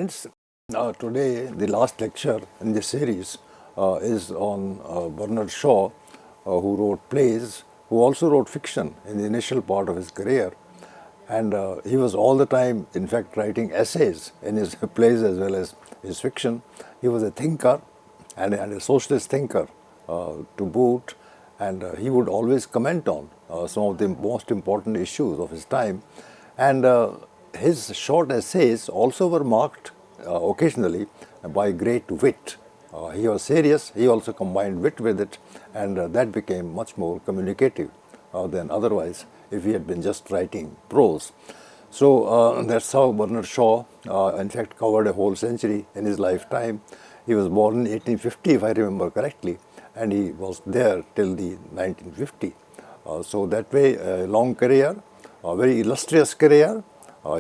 friends, today the last lecture in this series is on Bernard Shaw, who wrote plays, who also wrote fiction in the initial part of his career. And he was all the time, in fact, writing essays in his plays as well as his fiction. He was a thinker and a socialist thinker to boot, and he would always comment on some of the most important issues of his time. And his short essays also were marked occasionally by great wit. He was serious, he also combined wit with it, and that became much more communicative than otherwise if he had been just writing prose. So that's how Bernard Shaw, in fact, covered a whole century in his lifetime. He was born in 1850, if I remember correctly, and he was there till the 1950. So that way, a long career, a very illustrious career.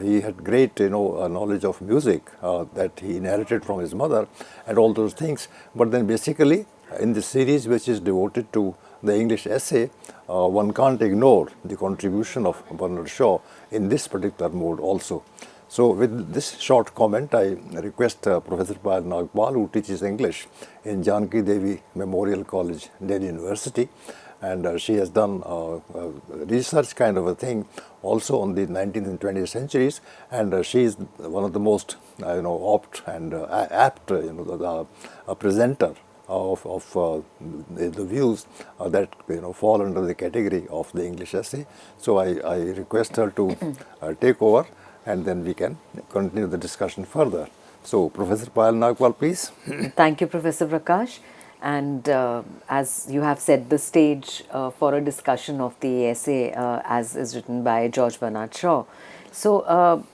He had great, knowledge of music that he inherited from his mother and all those things. But then basically, in this series, which is devoted to the English essay, one can't ignore the contribution of Bernard Shaw in this particular mode also. So with this short comment, I request Professor Payal Nagpal, who teaches English in Janki Devi Memorial College, Delhi University, and she has done research kind of a thing also on the 19th and 20th centuries, and she is one of the most apt and apt presenter of the views that fall under the category of the English essay. So I request her to take over, and then we can continue the discussion further. So Professor Payal Nagpal, please. Thank you, Professor Prakash. And as you have set the stage for a discussion of the essay as is written by George Bernard Shaw. So,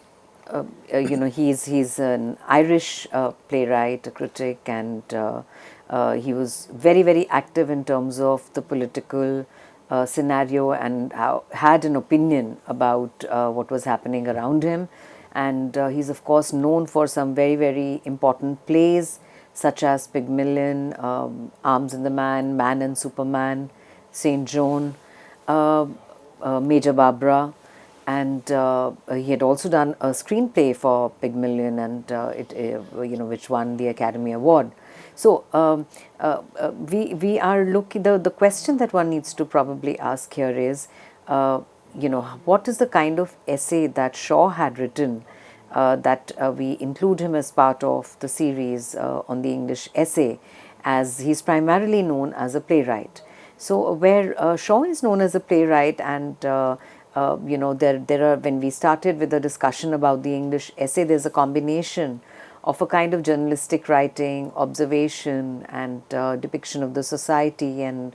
he's an Irish playwright, a critic, and he was very, very active in terms of the political scenario and had an opinion about what was happening around him. And he's, of course, known for some very, very important plays, such as Pygmalion, Arms and the Man, Man and Superman, Saint Joan, Major Barbara, and he had also done a screenplay for Pygmalion, and which won the Academy Award. So we are looking. The question that one needs to probably ask here is, what is the kind of essay that Shaw had written? That we include him as part of the series on the English essay, as he's primarily known as a playwright. So where Shaw is known as a playwright, and there are, when we started with the discussion about the English essay, there's a combination of a kind of journalistic writing, observation, and depiction of the society, and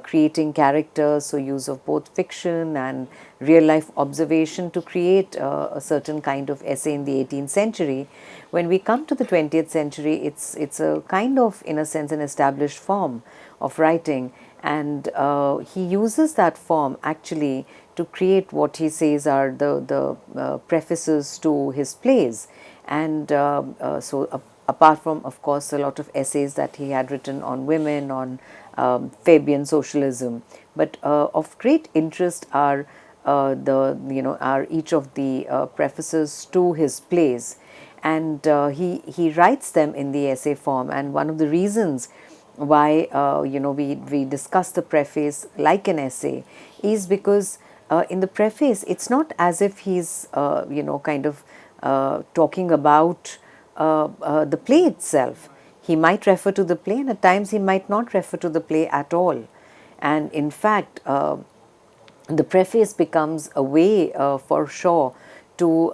creating characters, so use of both fiction and real life observation to create a certain kind of essay in the 18th century. When we come to the 20th century, it's a kind of, in a sense, an established form of writing, and he uses that form actually to create what he says are the prefaces to his plays. And so apart from, of course, a lot of essays that he had written on women, on Fabian socialism, but of great interest are each of the prefaces to his plays, and he writes them in the essay form. And one of the reasons why we discuss the preface like an essay is because in the preface it's not as if he's talking about the play itself. He might refer to the play, and at times he might not refer to the play at all. And in fact, the preface becomes a way for Shaw to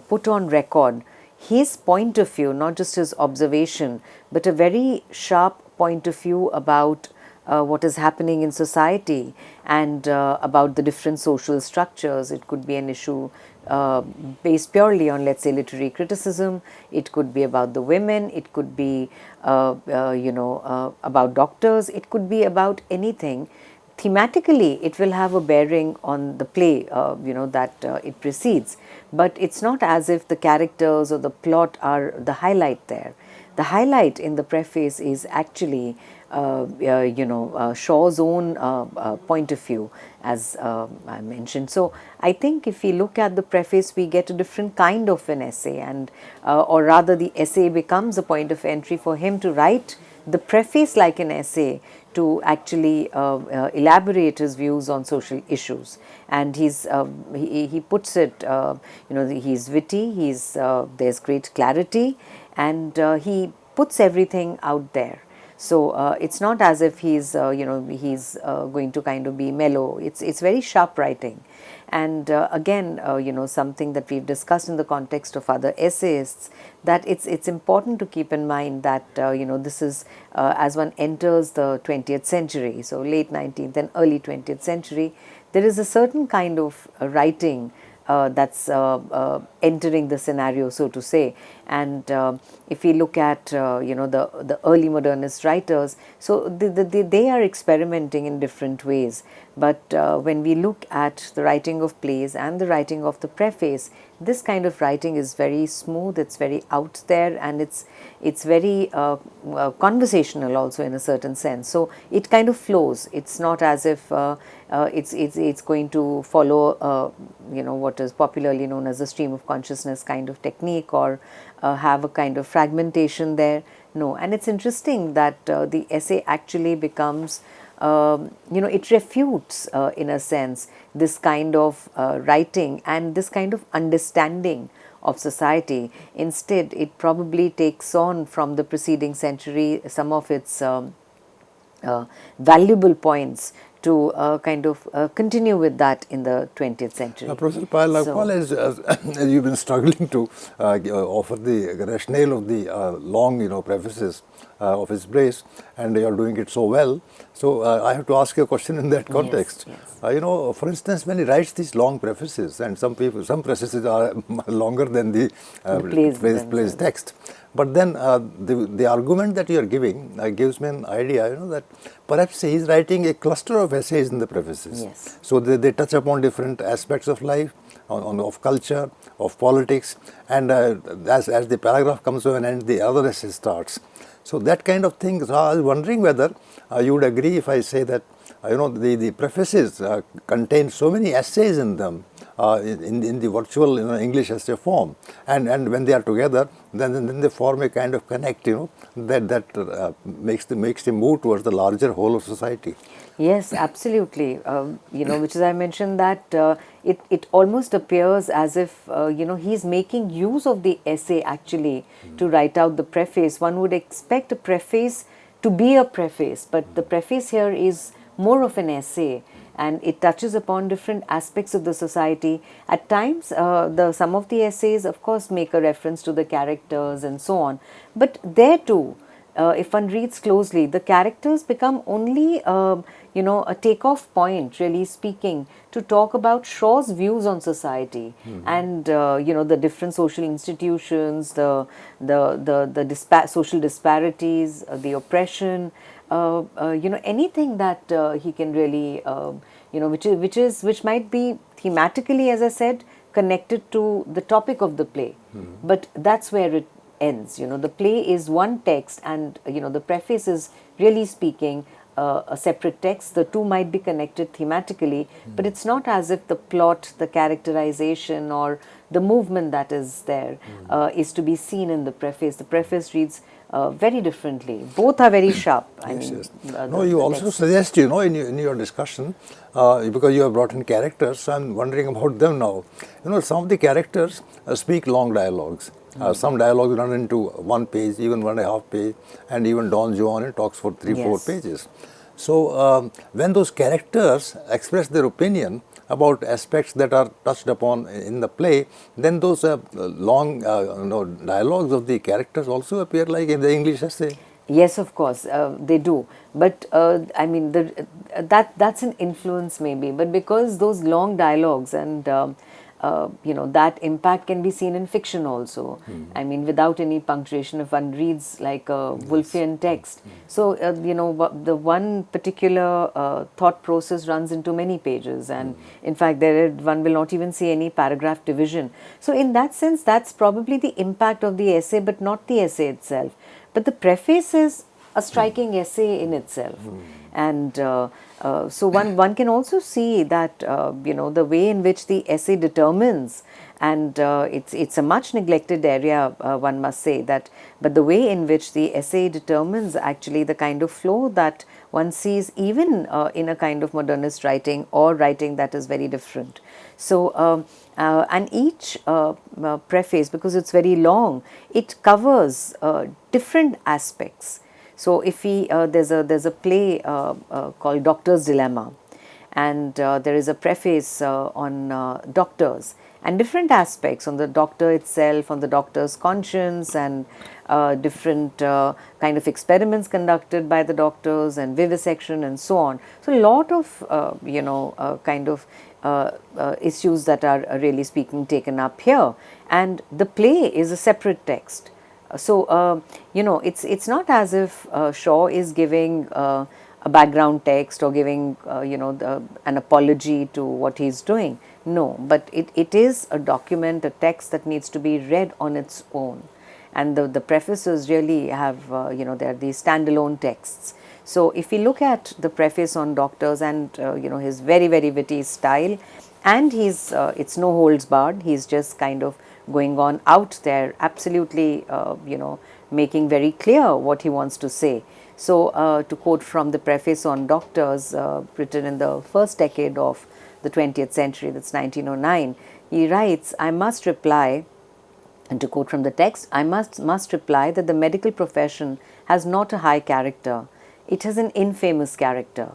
put on record his point of view, not just his observation, but a very sharp point of view about what is happening in society and about the different social structures. It could be an issue based purely on, let's say, literary criticism. It could be about the women. It could be, about doctors. It could be about anything. Thematically, it will have a bearing on the play, that it precedes. But it's not as if the characters or the plot are the highlight there. the highlight in the preface is actually Shaw's own point of view, as I mentioned. So I think if we look at the preface, we get a different kind of an essay, and or rather the essay becomes a point of entry for him to write the preface like an essay to actually elaborate his views on social issues. And he puts it, he's witty, there's great clarity, and he puts everything out there. So it's not as if he's going to kind of be mellow. It's very sharp writing. And again, something that we've discussed in the context of other essayists, that it's important to keep in mind that this is as one enters the 20th century, so late 19th and early 20th century, there is a certain kind of writing that's entering the scenario, so to say. And if we look at the early modernist writers, so they are experimenting in different ways. But when we look at the writing of plays and the writing of the preface, this kind of writing is very smooth, it's very out there, and it's very conversational also in a certain sense. So it kind of flows. It's not as if it's going to follow what is popularly known as a stream of consciousness kind of technique, or have a kind of fragmentation there. No. And it's interesting that the essay actually becomes it refutes in a sense this kind of writing and this kind of understanding of society. Instead, it probably takes on from the preceding century some of its valuable points to kind of continue with that in the 20th century. Professor Payal Nagpal, as you've been struggling to offer the rationale of the long prefaces of his plays, and you are doing it so well. So I have to ask you a question in that context. Yes. For instance, when he writes these long prefaces, and some prefaces are longer than the plays text, but then the argument that you are giving gives me an idea, that perhaps he is writing a cluster of essays in the prefaces. Yes. So they touch upon different aspects of life, of culture, of politics, and as the paragraph comes to an end, the other essay starts. So that kind of thing. So I was wondering whether you would agree if I say that the prefaces contain so many essays in them in the virtual English essay form, and when they are together, then they form a kind of connect that makes them move towards the larger whole of society. Yes, absolutely. Which is, I mentioned that it almost appears as if he's making use of the essay actually to write out the preface. One would expect a preface to be a preface, but the preface here is more of an essay, and it touches upon different aspects of the society. At times, some of the essays, of course, make a reference to the characters and so on, but there too, if one reads closely, the characters become only a takeoff point, really speaking, to talk about Shaw's views on society and the different social institutions, the social disparities, the oppression, anything that he can really which might be thematically, as I said, connected to the topic of the play, but that's where it ends. The play is one text, and the preface is really speaking a separate text. The two might be connected thematically, but it's not as if the plot, the characterization, or the movement that is there is to be seen in the preface. The preface reads very differently. Both are very sharp. Yes. You also suggest, in your discussion, because you have brought in characters, so I'm wondering about them now. Some of the characters speak long dialogues. Some dialogues run into 1 page, even 1.5 page, and even Don Juan talks for 3-4 pages. So when those characters express their opinion about aspects that are touched upon in the play, then those long dialogues of the characters also appear like in the English essay. Yes, of course, they do. But that's an influence maybe. But because those long dialogues and that impact can be seen in fiction also. I mean, without any punctuation, if one reads like a Woolfian text. So, the one particular thought process runs into many pages, and in fact, one will not even see any paragraph division. So, in that sense, that's probably the impact of the essay, but not the essay itself. but the preface is a striking essay in itself. And so one can also see that the way in which the essay determines, and it's a much neglected area, one must say that, but the way in which the essay determines actually the kind of flow that one sees even in a kind of modernist writing or writing that is very different. So and each preface, because it's very long, it covers different aspects. So if we there's a play called Doctor's Dilemma, and there is a preface on doctors and different aspects on the doctor itself, on the doctor's conscience, and different kind of experiments conducted by the doctors, and vivisection and so on. So a lot of kind of issues that are really speaking taken up here, and the play is a separate text. So it's not as if Shaw is giving a background text or giving an apology to what he's doing. No, but it is a document, a text that needs to be read on its own. And the prefaces really have they're these standalone texts. So if we look at the preface on Doctors and his very, very witty style, and he's it's no holds barred, he's just kind of going on out there, absolutely making very clear what he wants to say. So to quote from the preface on Doctors, written in the first decade of the 20th century, that's 1909, he writes, I must reply, and to quote from the text, I must reply that the medical profession has not a high character, it has an infamous character.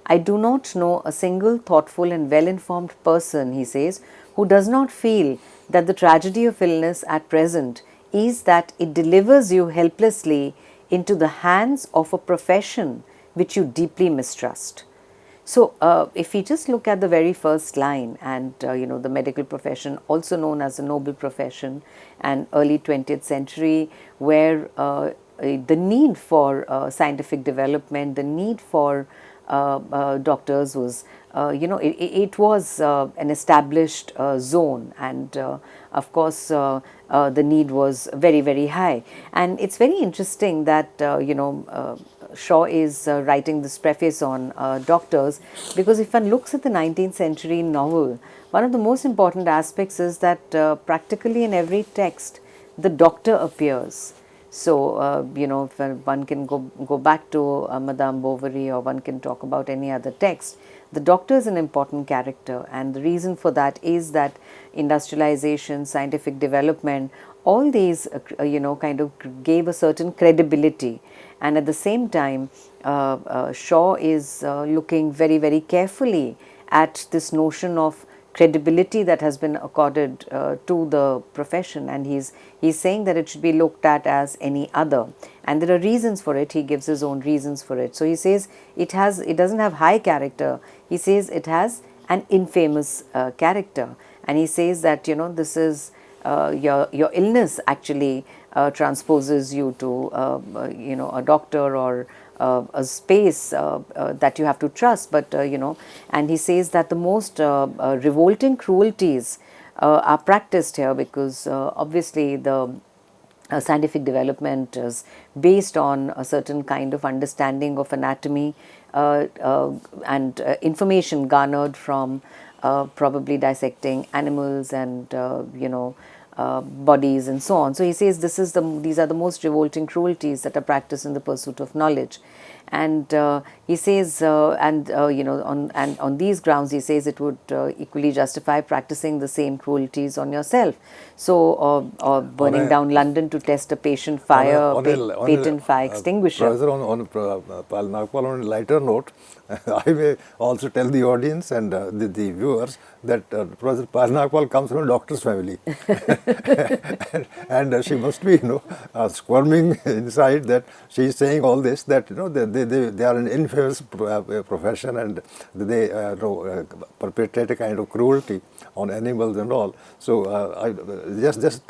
I do not know a single thoughtful and well-informed person, he says, who does not feel that the tragedy of illness at present is that it delivers you helplessly into the hands of a profession which you deeply mistrust. So if we just look at the very first line, and the medical profession, also known as a noble profession, and early 20th century, where the need for scientific development, the need for doctors was, it was an established zone, and of course the need was very, very high. And it's very interesting that Shaw is writing this preface on doctors, because if one looks at the 19th century novel, one of the most important aspects is that practically in every text the doctor appears. So, if one can go back to Madame Bovary, or one can talk about any other text, the doctor is an important character, and the reason for that is that industrialization, scientific development, all these kind of gave a certain credibility. And at the same time, Shaw is looking very, very carefully at this notion of credibility that has been accorded to the profession, and he's saying that it should be looked at as any other, and there are reasons for it. He gives his own reasons for it. So he says it doesn't have high character, he says it has an infamous character, and he says that this is your illness actually transposes you to a doctor or a space that you have to trust, but and he says that the most revolting cruelties are practiced here, because obviously the scientific development is based on a certain kind of understanding of anatomy and information garnered from probably dissecting animals and bodies and so on. So he says these are the most revolting cruelties that are practiced in the pursuit of knowledge, and he says on these grounds he says it would equally justify practicing the same cruelties on yourself. So or burning down London to test a patent fire extinguisher. Professor, on Payal Nagpal, on a lighter note, I may also tell the audience and the viewers that Professor Payal Nagpal comes from a doctor's family. And she must be squirming inside that she is saying all this, that they are an infamous profession, and they perpetrate a kind of cruelty on animals and all. So just just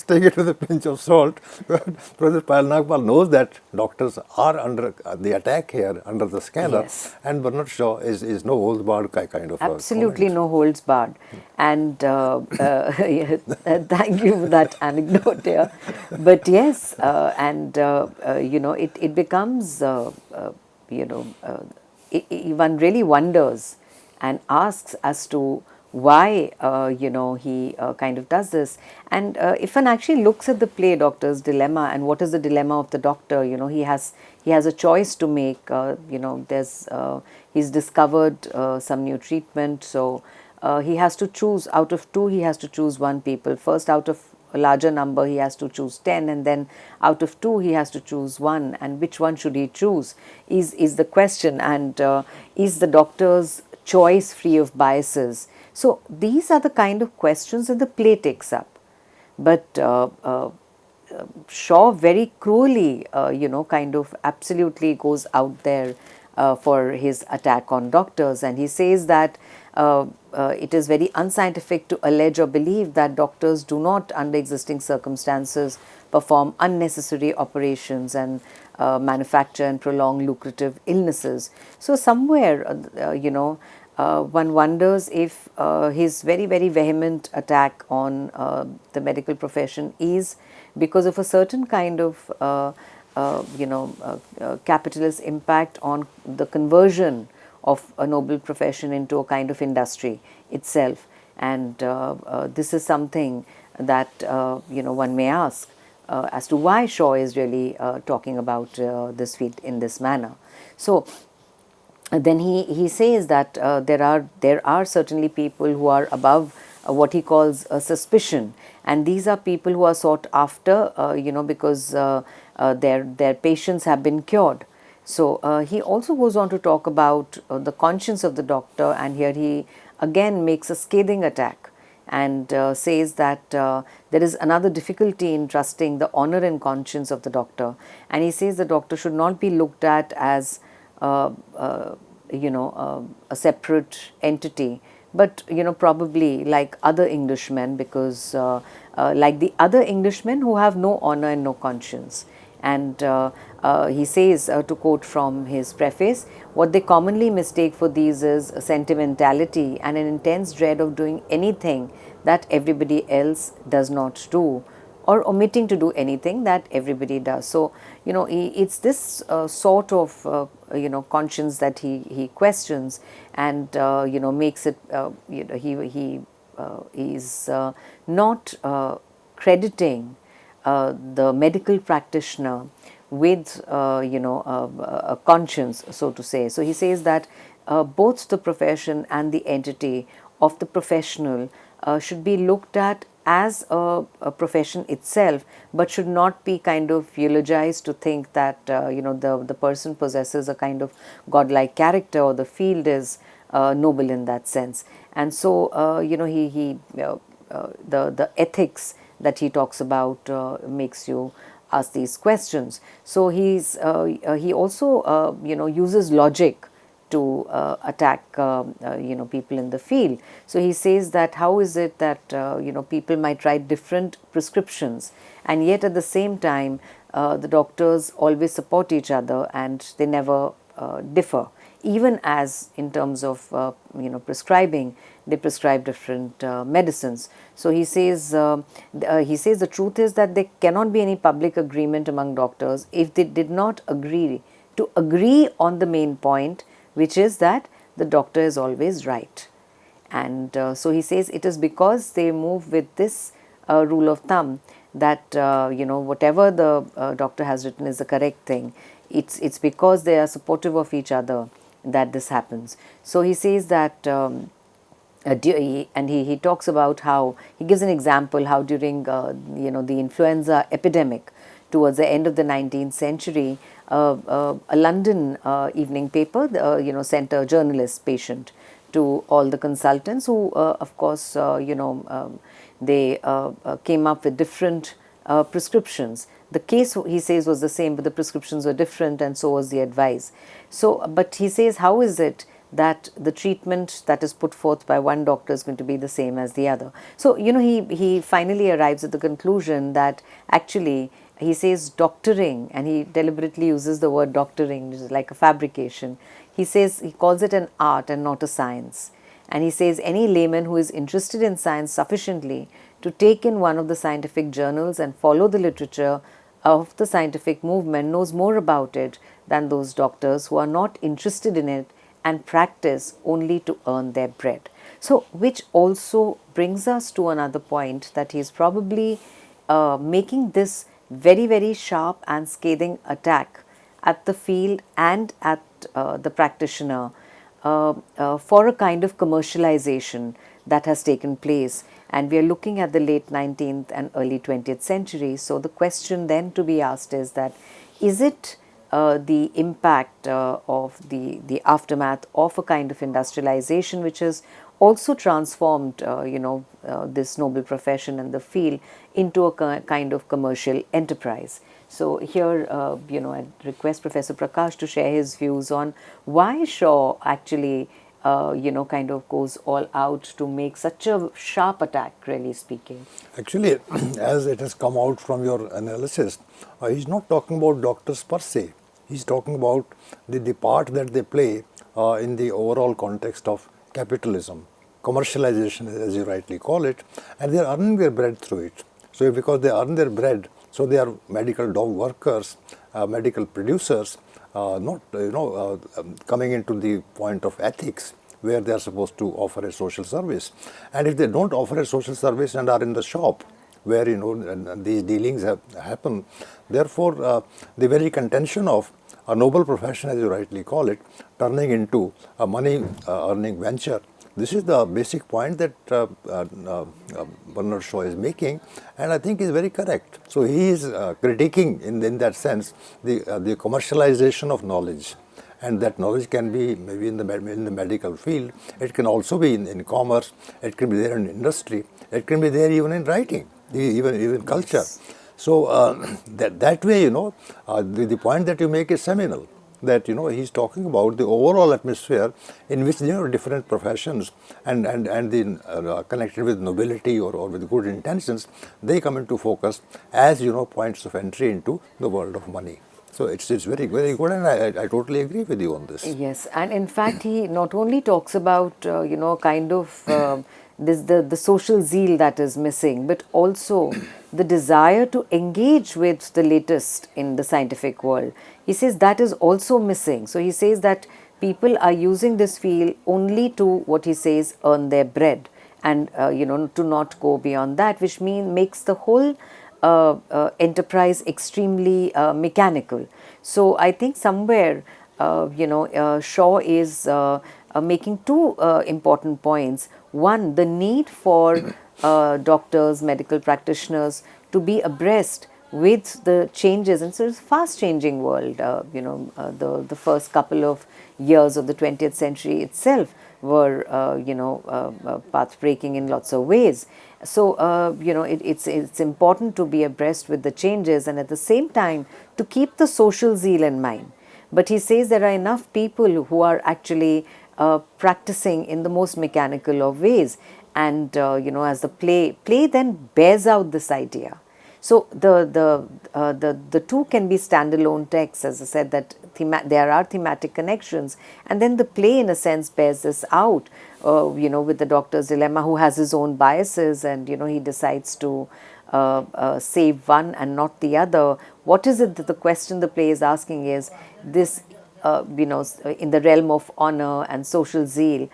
take it with a pinch of salt. Professor Payal Nagpal knows that doctors are under the attack here, under the scanner, Yes. and Bernard Shaw is no holds barred kind of Absolutely comment. no holds barred. And yeah, thank you for that anecdote here. But yes, it becomes, one really wonders and asks as to why, he kind of does this. And if one actually looks at the play Doctor's Dilemma, and what is the dilemma of the doctor, he has a choice to make. He's discovered some new treatment, so he has to choose. Out of two, he has to choose one people. First, out of a larger number, he has to choose 10, and then out of two, he has to choose one. And which one should he choose is the question. And is the doctor's choice free of biases? So these are the kind of questions that the play takes up. But Shaw very cruelly, kind of absolutely goes out there for his attack on doctors. And he says that it is very unscientific to allege or believe that doctors do not, under existing circumstances, perform unnecessary operations and manufacture and prolong lucrative illnesses. So somewhere, one wonders if his very, very vehement attack on the medical profession is because of a certain kind of, capitalist impact on the conversion of a noble profession into a kind of industry itself. And this is something that, one may ask as to why Shaw is really talking about this field in this manner. So, then he says that there are certainly people who are above what he calls suspicion, and these are people who are sought after, because their patients have been cured. So he also goes on to talk about the conscience of the doctor, and here he again makes a scathing attack and says that there is another difficulty in trusting the honor and conscience of the doctor, and he says the doctor should not be looked at as a separate entity, but probably like other Englishmen, because like the other Englishmen who have no honor and no conscience. And he says, to quote from his preface, what they commonly mistake for these is sentimentality and an intense dread of doing anything that everybody else does not do, or omitting to do anything that everybody does. So, it's this sort of, conscience that he questions, and, makes it, he is not crediting the medical practitioner with, a conscience, so to say. So he says that both the profession and the entity of the professional should be looked at as a profession itself, but should not be kind of eulogized to think that the person possesses a kind of godlike character, or the field is noble in that sense. And so the ethics that he talks about makes you ask these questions. So he also uses logic to attack people in the field. So he says that how is it that people might write different prescriptions, and yet at the same time the doctors always support each other and they never differ, even as in terms of prescribing, they prescribe different medicines. So he says the truth is that there cannot be any public agreement among doctors if they did not agree on the main point, which is that the doctor is always right. And so he says it is because they move with this rule of thumb that whatever the doctor has written is the correct thing. It's because they are supportive of each other that this happens. So he says that and he talks about how, he gives an example how during the influenza epidemic towards the end of the 19th century, a London evening paper sent a journalist patient to all the consultants who of course they came up with different prescriptions the case, he says, was the same, but the prescriptions were different, and so was the advice. So, but he says, how is it that the treatment that is put forth by one doctor is going to be the same as the other? So, he finally arrives at the conclusion that actually, he says doctoring, and he deliberately uses the word doctoring, which is like a fabrication. He says, he calls it an art and not a science. And he says any layman who is interested in science sufficiently to take in one of the scientific journals and follow the literature of the scientific movement knows more about it than those doctors who are not interested in it and practice only to earn their bread. So, which also brings us to another point, that he is probably making this very, very sharp and scathing attack at the field and at the practitioner for a kind of commercialization that has taken place. And we are looking at the late 19th and early 20th century. So the question then to be asked is that, is it the impact of the aftermath of a kind of industrialization which has also transformed this noble profession and the field into a kind of commercial enterprise? So here, I request Professor Prakash to share his views on why Shaw actually, kind of goes all out to make such a sharp attack, really speaking. Actually, as it has come out from your analysis, he's not talking about doctors per se. He's talking about the part that they play in the overall context of capitalism, commercialization, as you rightly call it, and they are earning their bread through it. So because they earn their bread, so they are medical dog workers, medical producers, not coming into the point of ethics where they are supposed to offer a social service. And if they don't offer a social service and are in the shop where these dealings happen, therefore the very contention of a noble profession, as you rightly call it, turning into a money earning venture. This is the basic point that Bernard Shaw is making, and I think is very correct. So he is critiquing in that sense the commercialization of knowledge, and that knowledge can be maybe in the medical field. It can also be in commerce. It can be there in industry. It can be there even in writing, even culture. Yes. So that way, the point that you make is seminal. That he's talking about the overall atmosphere in which different professions and the connected with nobility or with good intentions, they come into focus as points of entry into the world of money. So it's very, very good, and I totally agree with you on this. Yes, and in fact, he not only talks about kind of the social zeal that is missing, but also the desire to engage with the latest in the scientific world. He says that is also missing. So he says that people are using this field only to, what he says, earn their bread, and to not go beyond that, which makes the whole enterprise extremely mechanical. So I think somewhere Shaw is making two important points. One, the need for doctors, medical practitioners to be abreast with the changes, and so it's a fast changing world. The first couple of years of the 20th century itself were path breaking in lots of ways. So it's important to be abreast with the changes, and at the same time to keep the social zeal in mind. But he says there are enough people who are actually practicing in the most mechanical of ways, and as the play then bears out this idea. So the two can be standalone texts, as I said, that there are thematic connections, and then the play in a sense bears this out, with the doctor's dilemma, who has his own biases, and he decides to save one and not the other. What is it that the question the play is asking is this, in the realm of honor and social zeal,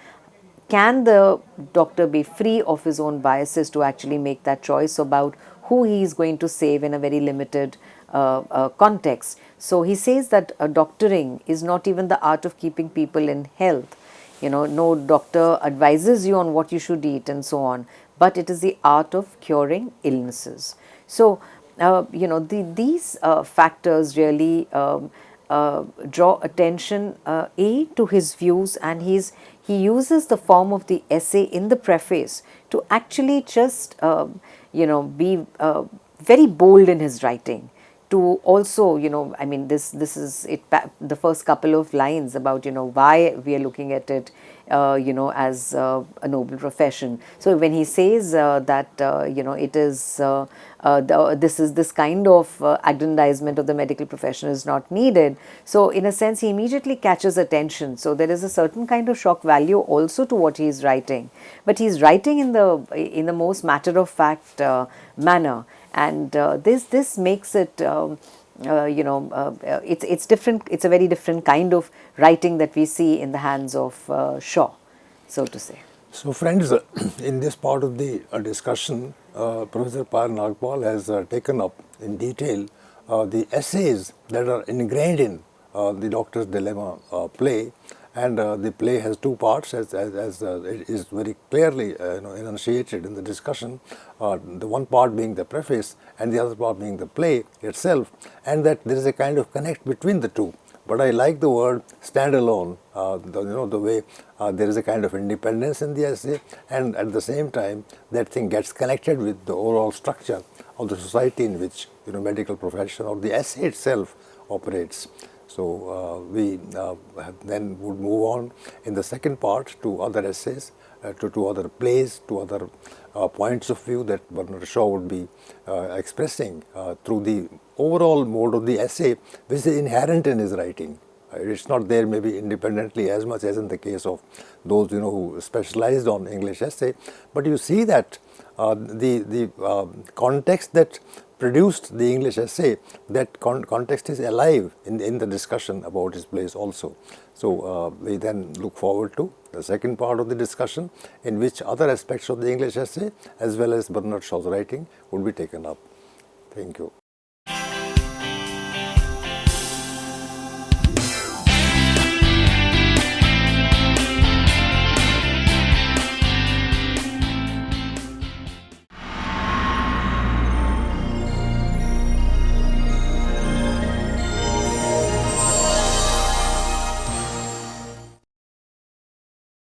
can the doctor be free of his own biases to actually make that choice about who he is going to save in a very limited context? So he says that doctoring is not even the art of keeping people in health. No doctor advises you on what you should eat and so on, but it is the art of curing illnesses. So, these factors really draw attention to his views, and he uses the form of the essay in the preface to actually just be very bold in his writing, to also, I mean, this is it. The first couple of lines about, why we are looking at it, as a noble profession. So when he says that, it is this kind of aggrandizement of the medical profession is not needed. So in a sense, he immediately catches attention. So there is a certain kind of shock value also to what he is writing, but he is writing in the most matter of fact manner, and this makes it. It's different. It's a very different kind of writing that we see in the hands of Shaw, so to say. So friends, in this part of the discussion, Professor Payal Nagpal has taken up in detail the essays that are ingrained in the Doctor's Dilemma play, and the play has two parts, as it is very clearly enunciated in the discussion. The one part being the preface, and the other part being the play itself, and that there is a kind of connect between the two. But I like the word standalone, the way there is a kind of independence in the essay, and at the same time that thing gets connected with the overall structure of the society in which medical profession or the essay itself operates. So we then would move on in the second part to other essays, to other plays, to other points of view that Bernard Shaw would be expressing through the overall mode of the essay, which is inherent in his writing. It's not there maybe independently as much as in the case of those who specialized on English essay, but you see that the context that produced the English essay, that context is alive in the discussion about his plays also. So we then look forward to the second part of the discussion, in which other aspects of the English essay as well as Bernard Shaw's writing would be taken up. Thank you.